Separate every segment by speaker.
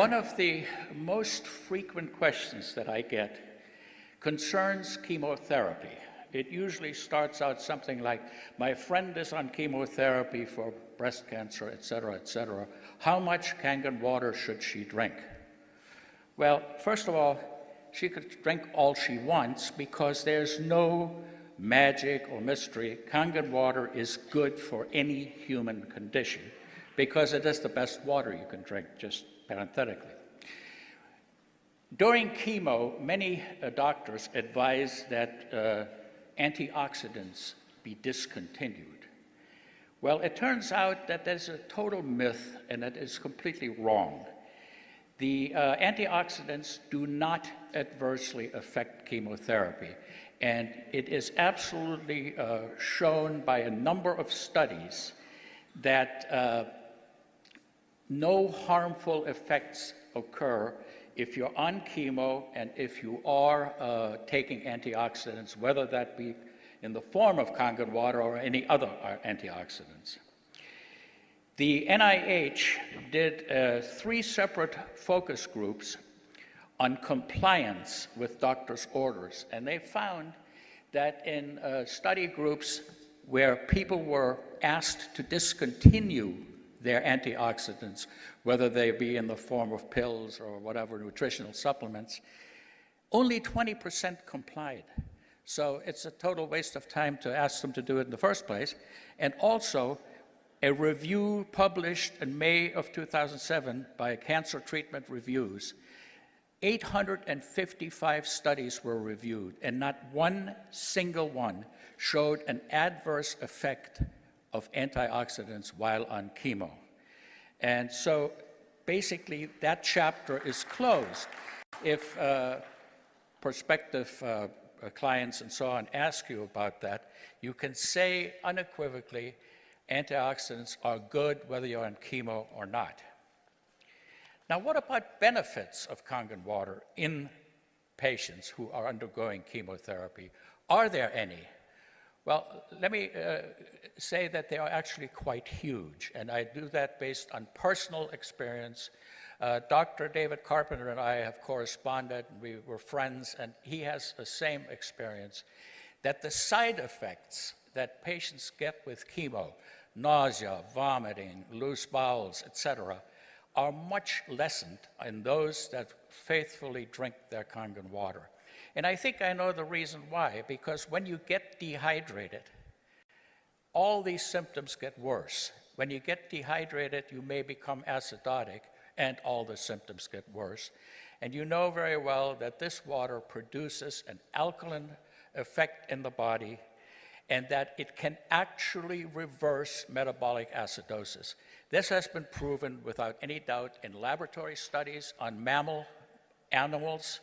Speaker 1: One of the most frequent questions that I get concerns chemotherapy. It usually starts out something like, my friend is on chemotherapy for breast cancer, et cetera, how much Kangen water should she drink? Well, first of all, she could drink all she wants because there's no magic or mystery. Kangen water is good for any human condition because it is the best water you can drink, just parenthetically. During chemo, many doctors advise that antioxidants be discontinued. Well, it turns out that there's a total myth and that is completely wrong. The antioxidants do not adversely affect chemotherapy, and it is absolutely shown by a number of studies that no harmful effects occur if you're on chemo and if you are taking antioxidants, whether that be in the form of Kangen water or any other antioxidants. The NIH did 3 separate focus groups on compliance with doctors' orders, and they found that in study groups where people were asked to discontinue their antioxidants, whether they be in the form of pills or whatever nutritional supplements, only 20% complied. So it's a total waste of time to ask them to do it in the first place. And also, a review published in May of 2007 by Cancer Treatment Reviews, 855 studies were reviewed, and not one single one showed an adverse effect of antioxidants while on chemo. And so basically that chapter is closed. If prospective clients and so on ask you about that, you can say unequivocally, antioxidants are good whether you're on chemo or not. Now, what about benefits of Kangen water in patients who are undergoing chemotherapy? Are there any? Well, let me say that they are actually quite huge, and I do that based on personal experience. Dr. David Carpenter and I have corresponded, and we were friends, and he has the same experience, that the side effects that patients get with chemo, nausea, vomiting, loose bowels, etc., are much lessened in those that faithfully drink their Kangen water. And I think I know the reason why, because when you get dehydrated, all these symptoms get worse. When you get dehydrated, you may become acidotic, and all the symptoms get worse. And you know very well that this water produces an alkaline effect in the body, and that it can actually reverse metabolic acidosis. This has been proven without any doubt in laboratory studies on mammal animals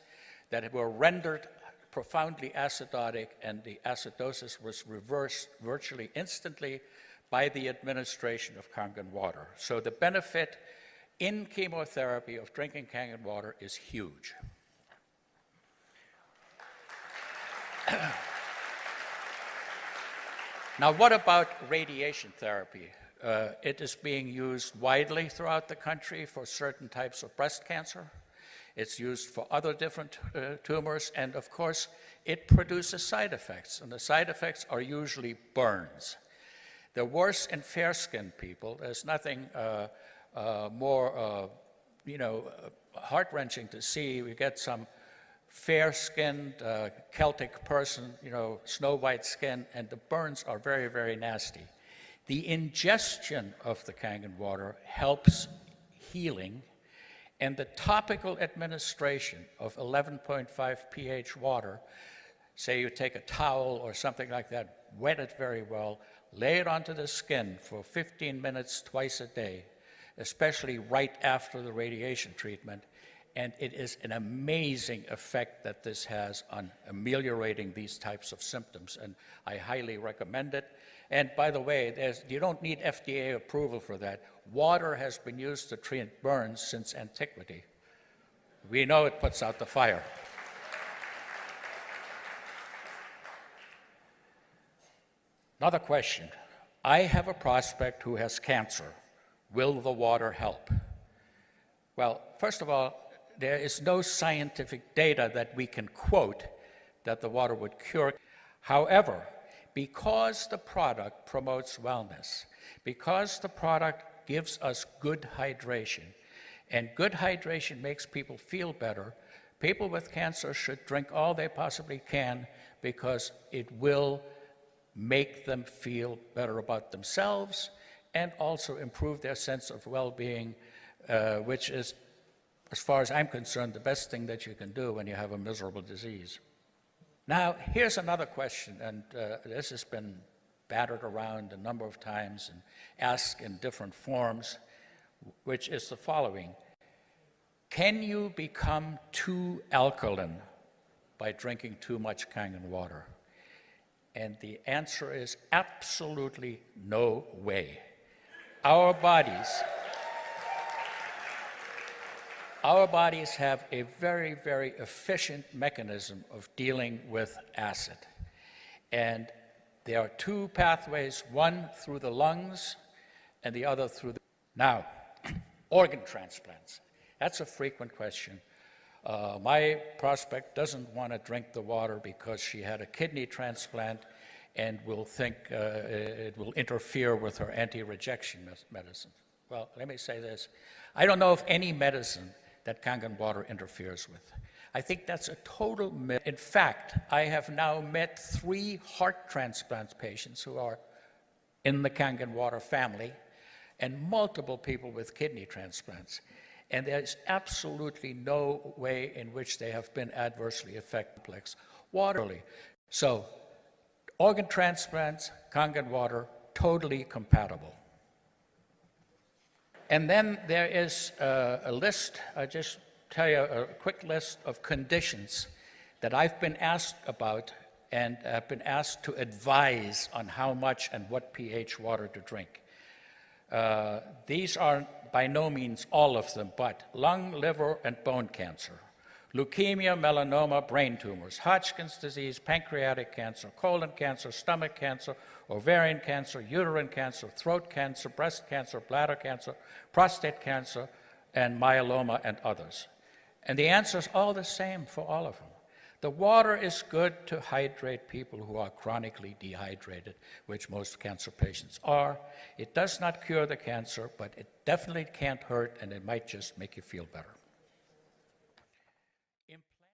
Speaker 1: that were rendered profoundly acidotic, and the acidosis was reversed virtually instantly by the administration of Kangen water. So the benefit in chemotherapy of drinking Kangen water is huge. Now, what about radiation therapy? It is being used widely throughout the country for certain types of breast cancer. It's used for other different tumors, and of course, it produces side effects, and the side effects are usually burns. They're worse in fair-skinned people. There's nothing more, heart-wrenching to see. We get some fair-skinned Celtic person, snow-white skin, and the burns are very, very nasty. The ingestion of the Kangen water helps healing, and the topical administration of 11.5 pH water, say you take a towel or something like that, wet it very well, lay it onto the skin for 15 minutes twice a day, especially right after the radiation treatment, and it is an amazing effect that this has on ameliorating these types of symptoms, and I highly recommend it. And by the way, you don't need FDA approval for that. Water has been used to treat burns since antiquity. We know it puts out the fire. Another question. I have a prospect who has cancer. Will the water help? Well, first of all, there is no scientific data that we can quote that the water would cure. However, because the product promotes wellness, because the product gives us good hydration, and good hydration makes people feel better, people with cancer should drink all they possibly can because it will make them feel better about themselves and also improve their sense of well-being, which is, as far as I'm concerned, the best thing that you can do when you have a miserable disease. Now, here's another question, and this has been battered around a number of times and asked in different forms, which is the following. Can you become too alkaline by drinking too much Kangen water? And the answer is absolutely no way. Our bodies have a very, very efficient mechanism of dealing with acid. And there are two pathways, one through the lungs and the other through the... Now, organ transplants. That's a frequent question. My prospect doesn't want to drink the water because she had a kidney transplant and will think it will interfere with her anti-rejection medicine. Well, let me say this. I don't know of any medicine that Kangen water interferes with. I think that's a total myth. In fact, I have now met 3 heart transplant patients who are in the Kangen water family and multiple people with kidney transplants. And there's absolutely no way in which they have been adversely affected. Waterly. So, organ transplants, Kangen water, totally compatible. And then there is a list, I'll just tell you a quick list of conditions that I've been asked about and have been asked to advise on how much and what pH water to drink. These are by no means all of them, but lung, liver, and bone cancer, leukemia, melanoma, brain tumors, Hodgkin's disease, pancreatic cancer, colon cancer, stomach cancer, ovarian cancer, uterine cancer, throat cancer, breast cancer, bladder cancer, prostate cancer, and myeloma, and others. And the answer is all the same for all of them. The water is good to hydrate people who are chronically dehydrated, which most cancer patients are. It does not cure the cancer, but it definitely can't hurt, and it might just make you feel better.